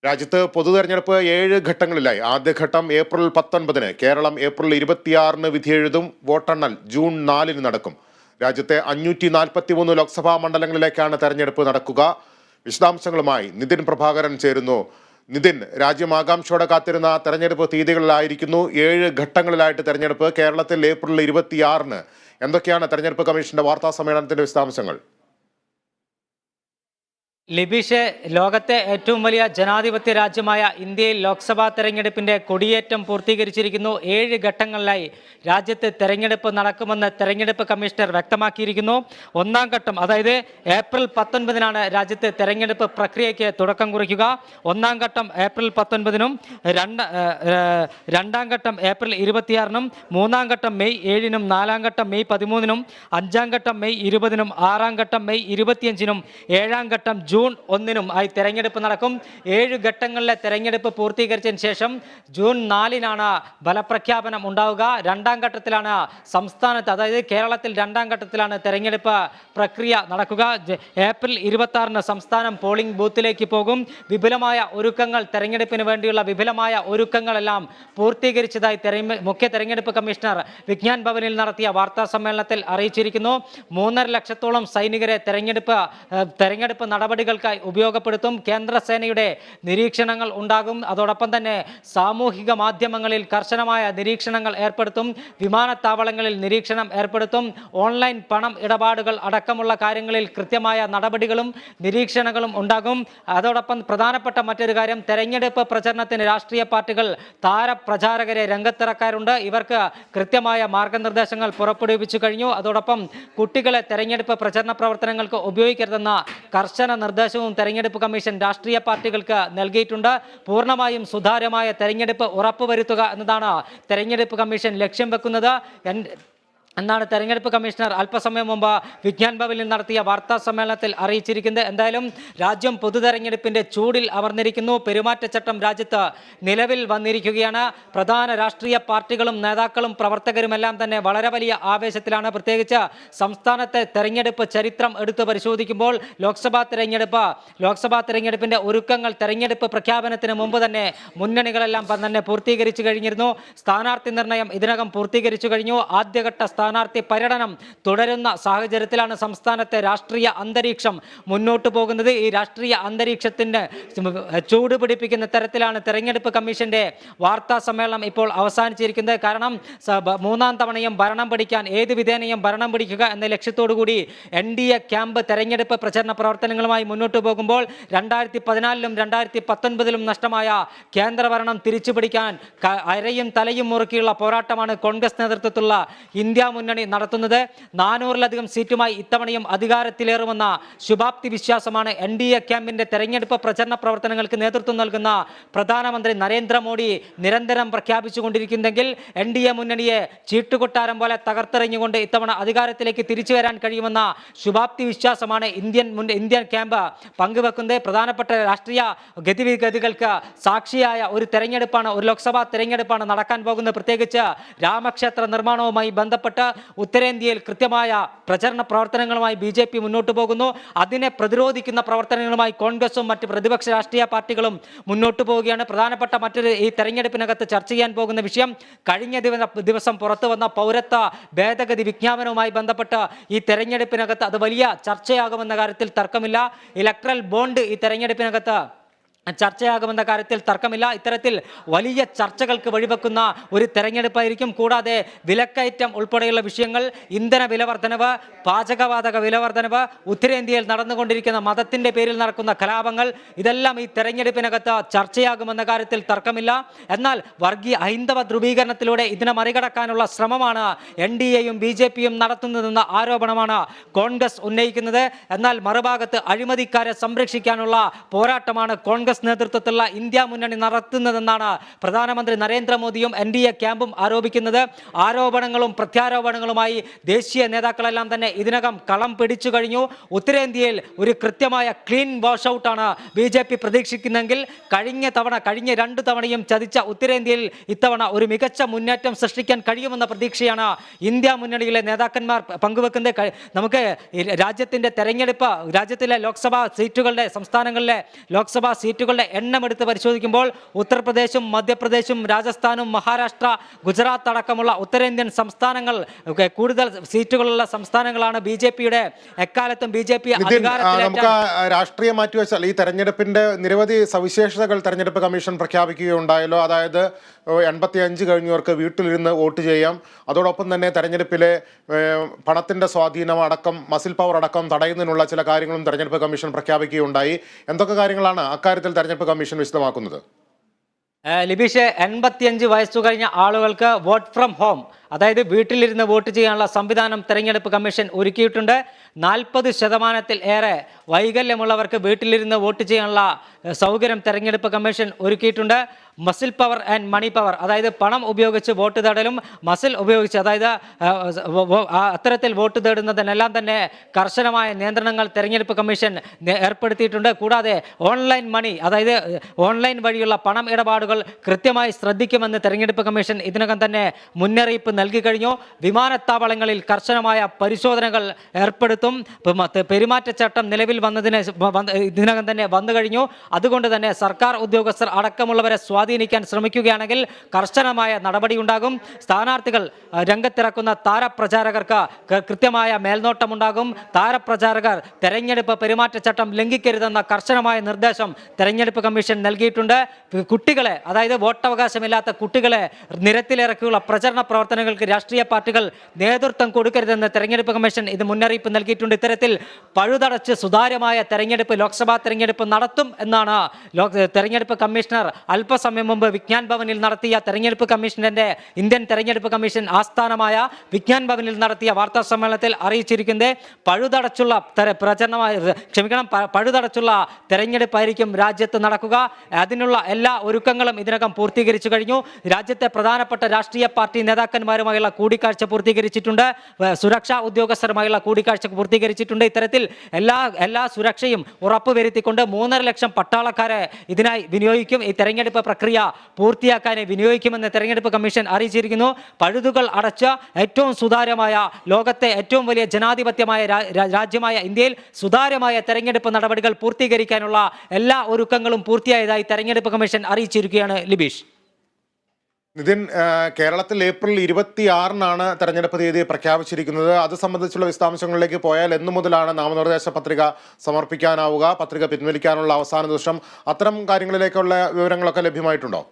രാജ്യത്ത് പൊതുതെരഞ്ഞെടുപ്പ് 7 ഘട്ടങ്ങളിലായി. ആദ്യഘട്ടം ഏപ്രിൽ 19-ന്, കേരളം ഏപ്രിൽ 26-ന് വിധിയെഴുതും. വോട്ടെണ്ണൽ ജൂൺ 4-ന് നടക്കും. രാജ്യത്തെ 543 ലോക്സഭാ മണ്ഡലങ്ങളിലേക്കാണ് തെരഞ്ഞെടുപ്പ് നടക്കുക. വിശദാംശങ്ങളുമായി നിതിൻ പ്രഭാകരൻ ചേരുന്നു. നിതിൻ, രാജ്യം ആകാംക്ഷയോടെ കാത്തിരുന്ന തെരഞ്ഞെടുപ്പ് തീയതികളിലായിരിക്കുന്നു. 7 ഘട്ടങ്ങളിലായിട്ട് തെരഞ്ഞെടുപ്പ്. കേരളത്തിൽ ഏപ്രിൽ 26-ന്. എന്തൊക്കെയാണ് തെരഞ്ഞെടുപ്പ് കമ്മീഷന്റെ വാർത്താ സമ്മേളനത്തിന്റെ വിശദാംശങ്ങൾ? ലിബീഷെ, ലോകത്തെ ഏറ്റവും വലിയ ജനാധിപത്യ രാജ്യമായ ഇന്ത്യയിൽ ലോക്സഭാ തെരഞ്ഞെടുപ്പിന്റെ കൊടിയേറ്റം പൂർത്തീകരിച്ചിരിക്കുന്നു. 7 ഘട്ടങ്ങളിലായി രാജ്യത്ത് തെരഞ്ഞെടുപ്പ് നടക്കുമെന്ന് തെരഞ്ഞെടുപ്പ് കമ്മീഷണർ വ്യക്തമാക്കിയിരിക്കുന്നു. ഒന്നാം ഘട്ടം, അതായത് ഏപ്രിൽ 19-നാണ് രാജ്യത്ത് തെരഞ്ഞെടുപ്പ് പ്രക്രിയയ്ക്ക് തുടക്കം കുറിക്കുക. ഒന്നാം ഘട്ടം ഏപ്രിൽ 19-നും, രണ്ടാം ഘട്ടം ഏപ്രിൽ 26-നും, മൂന്നാം ഘട്ടം മെയ് 7-നും, നാലാം ഘട്ടം മെയ് 13-നും, അഞ്ചാം ഘട്ടം മെയ് 20-നും, ആറാം ഘട്ടം മെയ് 25-നും, ഏഴാം ഘട്ടം ജൂൺ 1-നും ആയി തെരഞ്ഞെടുപ്പ് നടക്കും. 7 ഘട്ടങ്ങളിലെ തെരഞ്ഞെടുപ്പ് പൂർത്തീകരിച്ചതിന് ശേഷം ജൂൺ 4-നാണ് ഫലപ്രഖ്യാപനം ഉണ്ടാവുക. രണ്ടാം ഘട്ടത്തിലാണ് സംസ്ഥാനത്ത്, അതായത് കേരളത്തിൽ രണ്ടാം ഘട്ടത്തിലാണ് തെരഞ്ഞെടുപ്പ് പ്രക്രിയ നടക്കുക. ഏപ്രിൽ 26-ന് സംസ്ഥാനം പോളിംഗ് ബൂത്തിലേക്ക് പോകും. വിപുലമായ ഒരുക്കങ്ങൾ, തെരഞ്ഞെടുപ്പിന് വേണ്ടിയുള്ള വിപുലമായ ഒരുക്കങ്ങളെല്ലാം പൂർത്തീകരിച്ചതായി മുഖ്യ തെരഞ്ഞെടുപ്പ് കമ്മീഷണർ വിജ്ഞാൻ ഭവനിൽ നടത്തിയ വാർത്താ സമ്മേളനത്തിൽ അറിയിച്ചിരിക്കുന്നു. 3.5 ലക്ഷത്തോളം സൈനികരെ തെരഞ്ഞെടുപ്പ് നടപടികൾക്കായി ഉപയോഗപ്പെടുത്തും. കേന്ദ്രസേനയുടെ നിരീക്ഷണങ്ങൾ ഉണ്ടാകും. അതോടൊപ്പം തന്നെ സാമൂഹിക മാധ്യമങ്ങളിൽ കർശനമായ നിരീക്ഷണങ്ങൾ ഏർപ്പെടുത്തും. വിമാനത്താവളങ്ങളിൽ നിരീക്ഷണം ഏർപ്പെടുത്തും. ഓൺലൈൻ പണം ഇടപാടുകൾ അടക്കമുള്ള കാര്യങ്ങളിൽ കൃത്യമായ നടപടികളും നിരീക്ഷണങ്ങളും ഉണ്ടാകും. അതോടൊപ്പം പ്രധാനപ്പെട്ട മറ്റൊരു കാര്യം, തെരഞ്ഞെടുപ്പ് പ്രചരണത്തിന് രാഷ്ട്രീയ പാർട്ടികൾ താരപ്രചാരകരെ രംഗത്തിറക്കാറുണ്ട്. ഇവർക്ക് കൃത്യമായ മാർഗനിർദ്ദേശങ്ങൾ പുറപ്പെടുവിച്ചു കഴിഞ്ഞു. അതോടൊപ്പം കുട്ടികളെ തെരഞ്ഞെടുപ്പ് പ്രചരണ പ്രവർത്തനങ്ങൾക്ക് ഉപയോഗിക്കരുതെന്ന കർശന നിർദ്ദേശവും തെരഞ്ഞെടുപ്പ് കമ്മീഷൻ രാഷ്ട്രീയ പാർട്ടികൾക്ക് നൽകിയിട്ടുണ്ട്. പൂർണ്ണമായും സുതാര്യമായ തെരഞ്ഞെടുപ്പ് ഉറപ്പുവരുത്തുക എന്നതാണ് തെരഞ്ഞെടുപ്പ് കമ്മീഷൻ ലക്ഷ്യം വെക്കുന്നത് എന്നാണ് തെരഞ്ഞെടുപ്പ് കമ്മീഷണർ അല്പസമയം മുമ്പ് വിജ്ഞാൻ ഭവനിൽ നടത്തിയ വാർത്താ സമ്മേളനത്തിൽ അറിയിച്ചിരിക്കുന്നത്. എന്തായാലും രാജ്യം പൊതുതെരഞ്ഞെടുപ്പിന്റെ ചൂടിൽ അമർന്നിരിക്കുന്നു. പെരുമാറ്റച്ചട്ടം രാജ്യത്ത് നിലവിൽ വന്നിരിക്കുകയാണ്. പ്രധാന രാഷ്ട്രീയ പാർട്ടികളും നേതാക്കളും പ്രവർത്തകരുമെല്ലാം തന്നെ വളരെ വലിയ ആവേശത്തിലാണ്. പ്രത്യേകിച്ച് സംസ്ഥാനത്തെ തെരഞ്ഞെടുപ്പ് ചരിത്രം എടുത്തു പരിശോധിക്കുമ്പോൾ ലോക്സഭാ തെരഞ്ഞെടുപ്പിന്റെ ഒരുക്കങ്ങൾ തെരഞ്ഞെടുപ്പ് പ്രഖ്യാപനത്തിന് മുമ്പ് തന്നെ മുന്നണികളെല്ലാം തന്നെ പൂർത്തീകരിച്ചു കഴിഞ്ഞിരുന്നു. സ്ഥാനാർത്ഥി നിർണയം ഇതിനകം പൂർത്തീകരിച്ചു കഴിഞ്ഞു. ആദ്യഘട്ട സ്ഥാനാർത്ഥി പര്യടനം തുടരുന്ന സാഹചര്യത്തിലാണ് സംസ്ഥാനത്തെ രാഷ്ട്രീയ അന്തരീക്ഷം മുന്നോട്ട് പോകുന്നത്. ഈ രാഷ്ട്രീയ അന്തരീക്ഷത്തിന് ചൂട് പിടിപ്പിക്കുന്ന തരത്തിലാണ് തെരഞ്ഞെടുപ്പ് കമ്മീഷന്റെ വാർത്താ സമ്മേളനം ഇപ്പോൾ അവസാനിച്ചിരിക്കുന്നത്. കാരണം 3-ാം തവണയും ഭരണം പിടിക്കാൻ, ഏത് വിധേനയും ഭരണം പിടിക്കുക എന്ന ലക്ഷ്യത്തോടു കൂടി NDA ക്യാമ്പ് തെരഞ്ഞെടുപ്പ് പ്രചരണ പ്രവർത്തനങ്ങളുമായി മുന്നോട്ട് പോകുമ്പോൾ 2014-ലും 2019-ലും നഷ്ടമായ കേന്ദ്രഭരണം തിരിച്ചുപിടിക്കാൻ അരയും തലയും മുറുക്കിയുള്ള പോരാട്ടമാണ് കോൺഗ്രസ് നേതൃത്വത്തിലുള്ള ഇന്ത്യ മുന്നണി നടത്തുന്നത്. 400-ലധികം സീറ്റുമായി ഇത്തവണയും അധികാരത്തിലേറുമെന്ന ശുഭാപ്തി വിശ്വാസമാണ് NDA ക്യാമ്പിന്റെ തെരഞ്ഞെടുപ്പ് പ്രചരണ പ്രവർത്തനങ്ങൾക്ക് നേതൃത്വം നൽകുന്ന പ്രധാനമന്ത്രി നരേന്ദ്രമോദി നിരന്തരം പ്രഖ്യാപിച്ചുകൊണ്ടിരിക്കുന്നെങ്കിൽ NDA മുന്നണിയെ ചീട്ടുകൊട്ടാരം പോലെ തകർത്തെറിഞ്ഞുകൊണ്ട് ഇത്തവണ അധികാരത്തിലേക്ക് തിരിച്ചു വരാൻ കഴിയുമെന്ന ശുഭാപ്തി വിശ്വാസമാണ് ഇന്ത്യൻ ക്യാമ്പ് പങ്കുവെക്കുന്നത്. പ്രധാനപ്പെട്ട രാഷ്ട്രീയ ഗതിവിഗതികൾക്ക് സാക്ഷിയായ ഒരു തെരഞ്ഞെടുപ്പാണ്, ഒരു ലോക്സഭാ തെരഞ്ഞെടുപ്പാണ് നടക്കാൻ പോകുന്നത്. പ്രത്യേകിച്ച് രാമക്ഷേത്ര നിർമ്മാണവുമായി ബന്ധപ്പെട്ട് ഉത്തരേന്ത്യയിൽ കൃത്യമായ പ്രചരണ പ്രവർത്തനങ്ങളുമായി BJP മുന്നോട്ട് പോകുന്നു. അതിനെ പ്രതിരോധിക്കുന്ന പ്രവർത്തനങ്ങളുമായി കോൺഗ്രസും മറ്റ് പ്രതിപക്ഷ രാഷ്ട്രീയ പാർട്ടികളും മുന്നോട്ട് പോവുകയാണ്. പ്രധാനപ്പെട്ട മറ്റൊരു ഈ തെരഞ്ഞെടുപ്പിനകത്ത് ചർച്ച ചെയ്യാൻ പോകുന്ന വിഷയം, കഴിഞ്ഞ ദിവസം പുറത്തു വന്ന പൗരത്വ ഭേദഗതി വിജ്ഞാപനവുമായി ബന്ധപ്പെട്ട് ഈ തെരഞ്ഞെടുപ്പിനകത്ത് അത് വലിയ ചർച്ചയാകുമെന്ന കാര്യത്തിൽ തർക്കമില്ല. ഇലക്ട്രൽ ബോണ്ട് ഈ തെരഞ്ഞെടുപ്പിനകത്ത് ചർച്ചയാകുമെന്ന കാര്യത്തിൽ തർക്കമില്ല. ഇത്തരത്തിൽ വലിയ ചർച്ചകൾക്ക് വഴിവെക്കുന്ന ഒരു തെരഞ്ഞെടുപ്പായിരിക്കും. കൂടാതെ വിലക്കയറ്റം ഉൾപ്പെടെയുള്ള വിഷയങ്ങൾ, ഇന്ധന വിലവർദ്ധനവ്, പാചകവാതക വിലവർദ്ധനവ്, ഉത്തരേന്ത്യയിൽ നടന്നുകൊണ്ടിരിക്കുന്ന മതത്തിൻ്റെ പേരിൽ നടക്കുന്ന കലാപങ്ങൾ, ഇതെല്ലാം ഈ തെരഞ്ഞെടുപ്പിനകത്ത് ചർച്ചയാകുമെന്ന കാര്യത്തിൽ തർക്കമില്ല. എന്നാൽ ഹൈന്ദവ ധ്രുവീകരണത്തിലൂടെ ഇതിനെ മറികടക്കാനുള്ള ശ്രമമാണ് NDAയും BJPയും നടത്തുന്നതെന്ന ആരോപണമാണ് കോൺഗ്രസ് ഉന്നയിക്കുന്നത്. എന്നാൽ മറുഭാഗത്ത് അഴിമതിക്കാരെ സംരക്ഷിക്കാനുള്ള പോരാട്ടമാണ് കോൺഗ്രസ് നേതൃത്വത്തിലുള്ള ഇന്ത്യ മുന്നണി നടത്തുന്നതെന്നാണ് പ്രധാനമന്ത്രി നരേന്ദ്രമോദിയും NDA ക്യാമ്പും ആരോപിക്കുന്നത്. ആരോപണങ്ങളും പ്രത്യാരോപണങ്ങളുമായി ദേശീയ നേതാക്കളെല്ലാം തന്നെ ഇതിനകം കളം പിടിച്ചു കഴിഞ്ഞു. ഉത്തരേന്ത്യയിൽ ഒരു കൃത്യമായ ക്ലീൻ വാഷ് ഔട്ടാണ് BJP പ്രതീക്ഷിക്കുന്നെങ്കിൽ കഴിഞ്ഞ 2 തവണയും ചതിച്ച ഉത്തരേന്ത്യയിൽ ഇത്തവണ ഒരു മികച്ച മുന്നേറ്റം സൃഷ്ടിക്കാൻ കഴിയുമെന്ന പ്രതീക്ഷയാണ് ഇന്ത്യ മുന്നണിയിലെ നേതാക്കന്മാർ പങ്കുവെക്കുന്നത്. നമുക്ക് രാജ്യത്തിൻ്റെ തെരഞ്ഞെടുപ്പ്, രാജ്യത്തിലെ ലോക്സഭാ സീറ്റുകളുടെ, സംസ്ഥാനങ്ങളിലെ ലോക്സഭാ സീറ്റുകൾ സീറ്റുകളുടെ എണ്ണം എടുത്ത് പരിശോധിക്കുമ്പോൾ ഉത്തർപ്രദേശും മധ്യപ്രദേശും രാജസ്ഥാനും മഹാരാഷ്ട്ര ഗുജറാത്ത് അടക്കമുള്ള ഉത്തരേന്ത്യൻ സംസ്ഥാനങ്ങൾ കൂടുതൽ സീറ്റുകളുള്ള സംസ്ഥാനങ്ങളാണ് BJPയുടെ എക്കാലത്തും BJP നമുക്ക് രാഷ്ട്രീയം മാറ്റിവെച്ചാൽ ഈ തെരഞ്ഞെടുപ്പിന്റെ നിരവധി സവിശേഷതകൾ തെരഞ്ഞെടുപ്പ് കമ്മീഷൻ പ്രഖ്യാപിക്കുകയുണ്ടായല്ലോ. അതായത് 85 കഴിഞ്ഞവർക്ക് വീട്ടിലിരുന്ന് വോട്ട് ചെയ്യാം. അതോടൊപ്പം തന്നെ തെരഞ്ഞെടുപ്പിലെ പണത്തിന്റെ സ്വാധീനം അടക്കം മസിൽ പവർ അടക്കം തടയുന്നതിനുള്ള ചില കാര്യങ്ങളും തെരഞ്ഞെടുപ്പ് കമ്മീഷൻ പ്രഖ്യാപിക്കുകയുണ്ടായി. എന്തൊക്കെ കാര്യങ്ങളാണ് അക്കാര്യത്തിൽ തെരഞ്ഞെടുപ്പ് കമ്മീഷൻ വിശദമാക്കുന്നത്? ലിബീഷ്, 85 വയസ്സു കഴിഞ്ഞ ആളുകൾക്ക് വോട്ട് ഫ്രം ഹോം, അതായത് വീട്ടിലിരുന്ന് വോട്ട് ചെയ്യാനുള്ള സംവിധാനം തെരഞ്ഞെടുപ്പ് കമ്മീഷൻ ഒരുക്കിയിട്ടുണ്ട്. 40% ഏറെ വൈകല്യമുള്ളവർക്ക് വീട്ടിലിരുന്ന് വോട്ട് ചെയ്യാനുള്ള സൗകര്യം തെരഞ്ഞെടുപ്പ് കമ്മീഷൻ ഒരുക്കിയിട്ടുണ്ട്. Muscle power and money power, അതായത് പണം ഉപയോഗിച്ച് വോട്ട് തേടലും മസിൽ ഉപയോഗിച്ച്, അതായത് അത്തരത്തിൽ വോട്ട് തേടുന്നതിനെല്ലാം തന്നെ കർശനമായ നിയന്ത്രണങ്ങൾ തെരഞ്ഞെടുപ്പ് കമ്മീഷൻ ഏർപ്പെടുത്തിയിട്ടുണ്ട്. കൂടാതെ ഓൺലൈൻ മണി, അതായത് ഓൺലൈൻ വഴിയുള്ള പണം ഇടപാടുകൾ കൃത്യമായി ശ്രദ്ധിക്കുമെന്ന് തെരഞ്ഞെടുപ്പ് കമ്മീഷൻ ഇതിനകം തന്നെ മുന്നറിയിപ്പ് നൽകി കഴിഞ്ഞു. വിമാനത്താവളങ്ങളിൽ കർശനമായ പരിശോധനകൾ ഏർപ്പെടുത്തും. പെരുമാറ്റച്ചട്ടം നിലവിൽ ഇതിനകം തന്നെ വന്നു കഴിഞ്ഞു. അതുകൊണ്ട് തന്നെ സർക്കാർ ഉദ്യോഗസ്ഥർ അടക്കമുള്ളവരെ സ്വാധീനിക്കാൻ ശ്രമിക്കുകയാണെങ്കിൽ കർശനമായ നടപടിയുണ്ടാകും. സ്ഥാനാർത്ഥികൾ രംഗത്തിറക്കുന്ന താരപ്രചാരകർക്ക് കൃത്യമായ മേൽനോട്ടമുണ്ടാകും. താരപ്രചാരകർ തെരഞ്ഞെടുപ്പ് പെരുമാറ്റച്ചട്ടം ലംഘിക്കരുതെന്ന കർശനമായ നിർദ്ദേശം തെരഞ്ഞെടുപ്പ് കമ്മീഷൻ നൽകിയിട്ടുണ്ട്. കുട്ടികളെ, അതായത് വോട്ടവകാശമില്ലാത്ത കുട്ടികളെ നിരത്തിലിറക്കിയുള്ള പ്രചരണ പ്രവർത്തനങ്ങൾക്ക് രാഷ്ട്രീയ പാർട്ടികൾ നേതൃത്വം കൊടുക്കരുതെന്ന് തെരഞ്ഞെടുപ്പ് കമ്മീഷൻ ഇത് മുന്നറിയിപ്പ് നൽകിയിട്ടുണ്ട്. ഇത്തരത്തിൽ പഴുതടച്ച് സുതാര്യമായ തെരഞ്ഞെടുപ്പ്, ലോക്സഭാ തെരഞ്ഞെടുപ്പ് നടത്തും എന്നാണ് തെരഞ്ഞെടുപ്പ് കമ്മീഷണർ അല്പസമയം മുമ്പ് വിജ്ഞാൻ ഭവനിൽ നടത്തിയ തെരഞ്ഞെടുപ്പ് കമ്മീഷന്റെ ഇന്ത്യൻ തെരഞ്ഞെടുപ്പ് കമ്മീഷൻ ആസ്ഥാനമായ വിജ്ഞാൻ ഭവനിൽ നടത്തിയ വാർത്താ സമ്മേളനത്തിൽ അറിയിച്ചിരിക്കുന്നത്. പഴുതടച്ചുള്ള തെരഞ്ഞെടുപ്പായിരിക്കും രാജ്യത്ത് നടക്കുക. അതിനുള്ള എല്ലാ ഒരുക്കങ്ങളും ഇതിനകം പൂർത്തീകരിച്ചു കഴിഞ്ഞു. രാജ്യത്തെ പ്രധാനപ്പെട്ട രാഷ്ട്രീയ പാർട്ടി നേതാക്കന്മാരുമായുള്ള കൂടിക്കാഴ്ച പൂർത്തീകരിച്ചിട്ടുണ്ട്. സുരക്ഷാ ഉദ്യോഗസ്ഥരുമായുള്ള കൂടിക്കാഴ്ച പൂർത്തീകരിച്ചിട്ടുണ്ട്. ഇത്തരത്തിൽ എല്ലാ സുരക്ഷയും ഉറപ്പുവരുത്തിക്കൊണ്ട് 3.5 ലക്ഷം പട്ടാളക്കാരെ ഇതിനായി വിനിയോഗിക്കും. ഈ തെരഞ്ഞെടുപ്പ് പ്രക്രിയ പൂർത്തിയാക്കാൻ വിനിയോഗിക്കുമെന്ന് തെരഞ്ഞെടുപ്പ് കമ്മീഷൻ അറിയിച്ചിരിക്കുന്നു. പഴുതുകൾ അടച്ച ഏറ്റവും സുതാര്യമായ, ലോകത്തെ ഏറ്റവും വലിയ ജനാധിപത്യമായ രാജ്യമായ ഇന്ത്യയിൽ സുതാര്യമായ തെരഞ്ഞെടുപ്പ് നടപടികൾ പൂർത്തീകരിക്കാനുള്ള എല്ലാ ഒരുക്കങ്ങളും പൂർത്തിയായതായി തെരഞ്ഞെടുപ്പ് കമ്മീഷൻ അറിയിച്ചിരിക്കുകയാണ്. ലിബീഷ്, നിതിൻ, കേരളത്തിൽ ഏപ്രിൽ 26-നാണ് തെരഞ്ഞെടുപ്പ് തീയതി പ്രഖ്യാപിച്ചിരിക്കുന്നത്. അത് സംബന്ധിച്ചുള്ള വിശദാംശങ്ങളിലേക്ക് പോയാൽ എന്നു മുതലാണ് നാമനിർദ്ദേശ പത്രിക സമർപ്പിക്കാനാവുക, പത്രിക പിൻവലിക്കാനുള്ള അവസാന ദിവസം, അത്തരം കാര്യങ്ങളിലേക്കുള്ള വിവരങ്ങളൊക്കെ ലഭ്യമായിട്ടുണ്ടോ?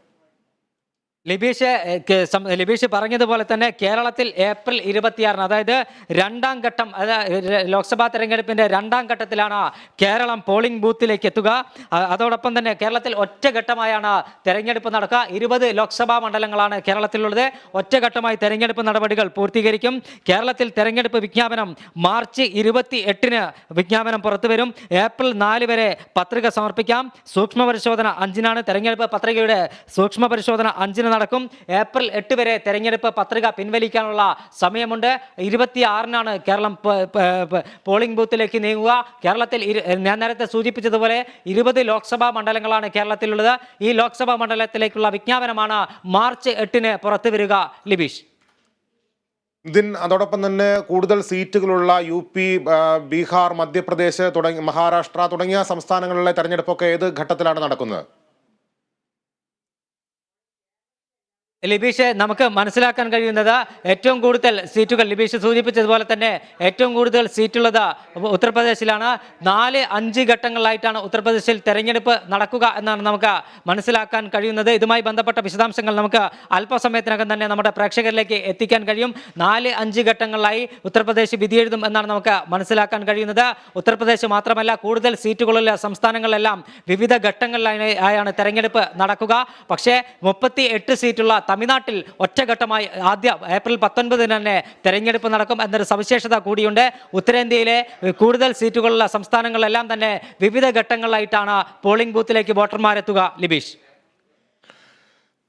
ലിബീഷ് പറഞ്ഞതുപോലെ തന്നെ കേരളത്തിൽ ഏപ്രിൽ 26-ന്, അതായത് രണ്ടാം ഘട്ടം, ലോക്സഭാ തെരഞ്ഞെടുപ്പിന്റെ രണ്ടാം ഘട്ടത്തിലാണ് കേരളം പോളിംഗ് ബൂത്തിലേക്ക് എത്തുക. അതോടൊപ്പം തന്നെ കേരളത്തിൽ ഒറ്റഘട്ടമായാണ് തെരഞ്ഞെടുപ്പ് നടക്കുക. 20 ലോക്സഭാ മണ്ഡലങ്ങളാണ് കേരളത്തിലുള്ളത്. ഒറ്റഘട്ടമായി തെരഞ്ഞെടുപ്പ് നടപടികൾ പൂർത്തീകരിക്കും. കേരളത്തിൽ തെരഞ്ഞെടുപ്പ് വിജ്ഞാപനം മാർച്ച് 28-ന് വിജ്ഞാപനം പുറത്തുവരും. ഏപ്രിൽ 4 വരെ പത്രിക സമർപ്പിക്കാം. സൂക്ഷ്മ പരിശോധന 5-നാണ്. തെരഞ്ഞെടുപ്പ് പത്രികയുടെ സൂക്ഷ്മ പരിശോധന 5-ന് നടക്കും. ഏപ്രിൽ 8 വരെ തെരഞ്ഞെടുപ്പ് പത്രിക പിൻവലിക്കാനുള്ള സമയമുണ്ട്. 26-നാണ് കേരളം പോളിംഗ് ബൂത്തിലേക്ക് നീങ്ങുക. കേരളത്തിൽ ഞാൻ നേരത്തെ സൂചിപ്പിച്ചതുപോലെ 20 ലോക്സഭാ മണ്ഡലങ്ങളാണ് കേരളത്തിലുള്ളത്. ഈ ലോക്സഭാ മണ്ഡലത്തിലേക്കുള്ള വിജ്ഞാപനമാണ് മാർച്ച് 8-ന് പുറത്തു വരിക. ലിബീഷ്, അതോടൊപ്പം തന്നെ കൂടുതൽ സീറ്റുകളുള്ള UP, ബീഹാർ, മധ്യപ്രദേശ് മഹാരാഷ്ട്ര തുടങ്ങിയ സംസ്ഥാനങ്ങളിലെ തെരഞ്ഞെടുപ്പൊക്കെ ഏത് ഘട്ടത്തിലാണ് നടക്കുന്നത്? ലിബീഷ്, നമുക്ക് മനസ്സിലാക്കാൻ കഴിയുന്നത് ഏറ്റവും കൂടുതൽ സീറ്റുകൾ, ലിബീഷ് സൂചിപ്പിച്ചതുപോലെ തന്നെ ഏറ്റവും കൂടുതൽ സീറ്റുള്ളത് ഉത്തർപ്രദേശിലാണ്. 4-5 ഘട്ടങ്ങളിലായിട്ടാണ് ഉത്തർപ്രദേശിൽ തെരഞ്ഞെടുപ്പ് നടക്കുക എന്നാണ് നമുക്ക് മനസ്സിലാക്കാൻ കഴിയുന്നത്. ഇതുമായി ബന്ധപ്പെട്ട വിശദാംശങ്ങൾ നമുക്ക് അല്പസമയത്തിനകം തന്നെ നമ്മുടെ പ്രേക്ഷകരിലേക്ക് എത്തിക്കാൻ കഴിയും. 4-5 ഘട്ടങ്ങളിലായി ഉത്തർപ്രദേശ് വിധിയെഴുതും എന്നാണ് നമുക്ക് മനസ്സിലാക്കാൻ കഴിയുന്നത്. ഉത്തർപ്രദേശ് മാത്രമല്ല, കൂടുതൽ സീറ്റുകളുള്ള സംസ്ഥാനങ്ങളിലെല്ലാം വിവിധ ഘട്ടങ്ങളിലായാണ് തെരഞ്ഞെടുപ്പ് നടക്കുക. പക്ഷേ 38 സീറ്റുള്ള തമിഴ്നാട്ടിൽ ഒറ്റഘട്ടമായി ഏപ്രിൽ 19-ന് തന്നെ തെരഞ്ഞെടുപ്പ് നടക്കും എന്നൊരു സവിശേഷത കൂടിയുണ്ട്. ഉത്തരേന്ത്യയിലെ കൂടുതൽ സീറ്റുകളുള്ള സംസ്ഥാനങ്ങളിലെല്ലാം തന്നെ വിവിധ ഘട്ടങ്ങളിലായിട്ടാണ് പോളിംഗ് ബൂത്തിലേക്ക് വോട്ടർമാരെത്തുക. ലിബീഷ്,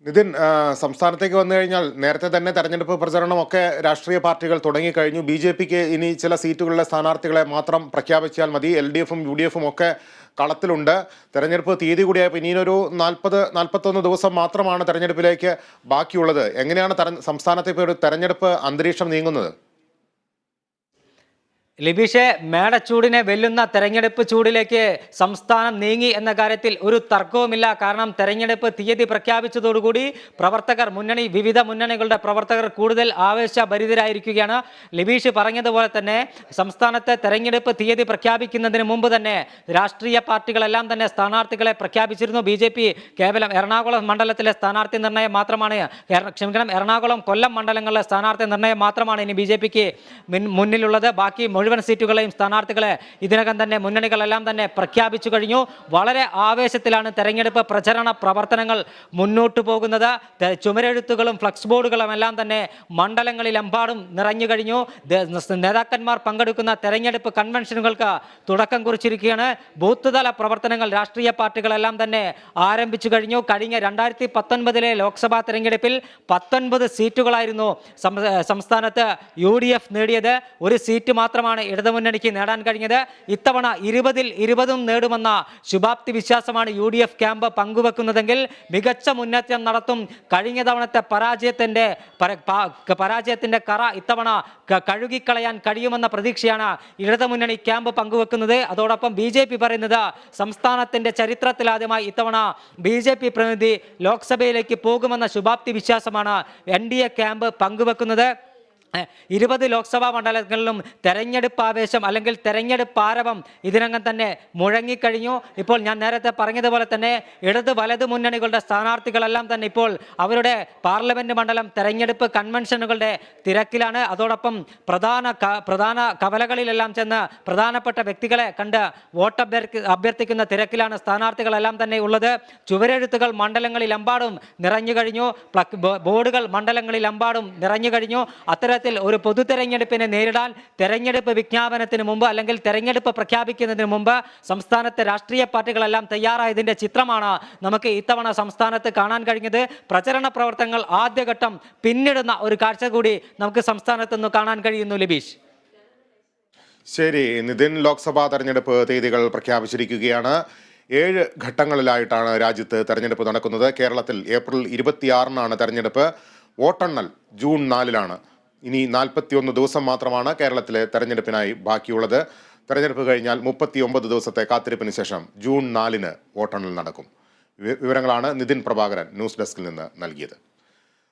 നിതിൻ, സംസ്ഥാനത്തേക്ക് വന്നു കഴിഞ്ഞാൽ നേരത്തെ തന്നെ തെരഞ്ഞെടുപ്പ് പ്രചരണമൊക്കെ രാഷ്ട്രീയ പാർട്ടികൾ തുടങ്ങിക്കഴിഞ്ഞു. BJPക്ക് ഇനി ചില സീറ്റുകളിലെ സ്ഥാനാർത്ഥികളെ മാത്രം പ്രഖ്യാപിച്ചാൽ മതി. LDFും UDFും ഒക്കെ കളത്തിലുണ്ട്. തെരഞ്ഞെടുപ്പ് തീയതി കൂടിയായപ്പോൾ ഇനിയൊരു 40-41 ദിവസം മാത്രമാണ് തെരഞ്ഞെടുപ്പിലേക്ക് ബാക്കിയുള്ളത്. എങ്ങനെയാണ് സംസ്ഥാനത്തെ ഇപ്പോൾ ഒരു തെരഞ്ഞെടുപ്പ് അന്തരീക്ഷം നീങ്ങുന്നത്? ലിബീഷെ, മേടച്ചൂടിനെ വെല്ലുന്ന തെരഞ്ഞെടുപ്പ് ചൂടിലേക്ക് സംസ്ഥാനം നീങ്ങി എന്ന കാര്യത്തിൽ ഒരു തർക്കവുമില്ല. കാരണം തെരഞ്ഞെടുപ്പ് തീയതി പ്രഖ്യാപിച്ചതോടുകൂടി വിവിധ മുന്നണികളുടെ പ്രവർത്തകർ കൂടുതൽ ആവേശഭരിതരായിരിക്കുകയാണ്. ലിബീഷ് പറഞ്ഞതുപോലെ തന്നെ സംസ്ഥാനത്തെ തെരഞ്ഞെടുപ്പ് തീയതി പ്രഖ്യാപിക്കുന്നതിന് മുമ്പ് തന്നെ രാഷ്ട്രീയ പാർട്ടികളെല്ലാം തന്നെ സ്ഥാനാർത്ഥികളെ പ്രഖ്യാപിച്ചിരുന്നു. BJP കേവലം എറണാകുളം മണ്ഡലത്തിലെ സ്ഥാനാർത്ഥി നിർണയം മാത്രമാണ്, എറണാകുളം കൊല്ലം മണ്ഡലങ്ങളിലെ സ്ഥാനാർത്ഥി നിർണയം മാത്രമാണ് ഇനി BJPക്ക് മുന്നിലുള്ളത്. ബാക്കി മുഴുവൻ സീറ്റുകളെയും സ്ഥാനാർത്ഥികളെ ഇതിനകം തന്നെ മുന്നണികളെല്ലാം തന്നെ പ്രഖ്യാപിച്ചു കഴിഞ്ഞു. വളരെ ആവേശത്തിലാണ് തെരഞ്ഞെടുപ്പ് പ്രചരണ പ്രവർത്തനങ്ങൾ മുന്നോട്ട് പോകുന്നത്. ചുമരെഴുത്തുകളും ഫ്ലക്സ് ബോർഡുകളും എല്ലാം തന്നെ മണ്ഡലങ്ങളിലെമ്പാടും നിറഞ്ഞു കഴിഞ്ഞു. നേതാക്കന്മാർ പങ്കെടുക്കുന്ന തെരഞ്ഞെടുപ്പ് കൺവെൻഷനുകൾക്ക് തുടക്കം കുറിച്ചിരിക്കുകയാണ്. ബൂത്ത് തല പ്രവർത്തനങ്ങൾ രാഷ്ട്രീയ പാർട്ടികളെല്ലാം തന്നെ ആരംഭിച്ചു കഴിഞ്ഞു. കഴിഞ്ഞ 2019 ലോക്സഭാ തെരഞ്ഞെടുപ്പിൽ 19 സീറ്റുകളായിരുന്നു സംസ്ഥാനത്ത് UDF നേടിയത്. ഒരു സീറ്റ് മാത്രമാണ് ഇടതുമുന്നണിക്ക് നേടാൻ കഴിഞ്ഞത്. ഇത്തവണ 20-ൽ 20 നേടുമെന്ന ശുഭാപ്തി വിശ്വാസമാണ് UDF ക്യാമ്പ് പങ്കുവെക്കുന്നതെങ്കിൽ മികച്ച മുന്നേറ്റം നടത്തും. കഴിഞ്ഞ തവണത്തെ പരാജയത്തിന്റെ കറ ഇത്തവണ കഴുകിക്കളയാൻ കഴിയുമെന്ന പ്രതീക്ഷയാണ് ഇടതുമുന്നണി ക്യാമ്പ് പങ്കുവെക്കുന്നത്. അതോടൊപ്പം BJP പറയുന്നത് സംസ്ഥാനത്തിന്റെ ചരിത്രത്തിലാദ്യമായി ഇത്തവണ BJP പ്രതിനിധി ലോക്സഭയിലേക്ക് പോകുമെന്ന ശുഭാപ്തി വിശ്വാസമാണ് NDA ക്യാമ്പ് പങ്കുവെക്കുന്നത്. 20 ലോക്സഭാ മണ്ഡലങ്ങളിലും തെരഞ്ഞെടുപ്പ് ആവേശം അല്ലെങ്കിൽ തെരഞ്ഞെടുപ്പ് ആരവം ഇതിനകം തന്നെ മുഴങ്ങിക്കഴിഞ്ഞു. ഇപ്പോൾ ഞാൻ നേരത്തെ പറഞ്ഞതുപോലെ തന്നെ ഇടത് വലത് മുന്നണികളുടെ സ്ഥാനാർത്ഥികളെല്ലാം തന്നെ ഇപ്പോൾ അവരുടെ പാർലമെന്റ് മണ്ഡലം തെരഞ്ഞെടുപ്പ് കൺവെൻഷനുകളുടെ തിരക്കിലാണ്. അതോടൊപ്പം പ്രധാന കവലകളിലെല്ലാം ചെന്ന് പ്രധാനപ്പെട്ട വ്യക്തികളെ കണ്ട് വോട്ട് അഭ്യർത്ഥിക്കുന്ന തിരക്കിലാണ് സ്ഥാനാർത്ഥികളെല്ലാം തന്നെ ഉള്ളത്. ചുവരെഴുത്തുകൾ മണ്ഡലങ്ങളിലെമ്പാടും നിറഞ്ഞു കഴിഞ്ഞു. ബോർഡുകൾ മണ്ഡലങ്ങളിലെമ്പാടും നിറഞ്ഞു കഴിഞ്ഞു. അത്തരത്തിൽ ഒരു പൊതു തെരഞ്ഞെടുപ്പിനെ നേരിടാൻ തെരഞ്ഞെടുപ്പ് വിജ്ഞാപനത്തിന് മുമ്പ് അല്ലെങ്കിൽ തെരഞ്ഞെടുപ്പ് പ്രഖ്യാപിക്കുന്നതിന് മുമ്പ് സംസ്ഥാനത്തെ രാഷ്ട്രീയ പാർട്ടികളെല്ലാം തയ്യാറായതിന്റെ ചിത്രമാണ് നമുക്ക് ഇത്തവണ സംസ്ഥാനത്ത് കാണാൻ കഴിഞ്ഞത്. പ്രചരണ പ്രവർത്തനങ്ങൾ ആദ്യഘട്ടം പിന്നിടുന്ന ഒരു കാഴ്ച കൂടി നമുക്ക് സംസ്ഥാനത്ത് നിന്ന് കാണാൻ കഴിയുന്നു. ലിബീഷ്, ശരി നിതിൻ, ലോക്സഭാ തെരഞ്ഞെടുപ്പ് തീയതികൾ പ്രഖ്യാപിച്ചിരിക്കുകയാണ്. 7 ഘട്ടങ്ങളിലായിട്ടാണ് രാജ്യത്ത് തെരഞ്ഞെടുപ്പ് നടക്കുന്നത്. കേരളത്തിൽ ഏപ്രിൽ 26-നാണ് തെരഞ്ഞെടുപ്പ്. വോട്ടെണ്ണൽ ജൂൺ 4-ലാണ്. ഇനി 41 ദിവസം മാത്രമാണ് കേരളത്തിലെ തെരഞ്ഞെടുപ്പിനായി ബാക്കിയുള്ളത്. തെരഞ്ഞെടുപ്പ് കഴിഞ്ഞാൽ 39 ദിവസത്തെ കാത്തിരിപ്പിന് ശേഷം ജൂൺ 4-ന് വോട്ടെണ്ണൽ നടക്കും. വിവരങ്ങളാണ് നിതിൻ പ്രഭാകരൻ ന്യൂസ് ഡെസ്കിൽ നിന്ന് നൽകിയത്.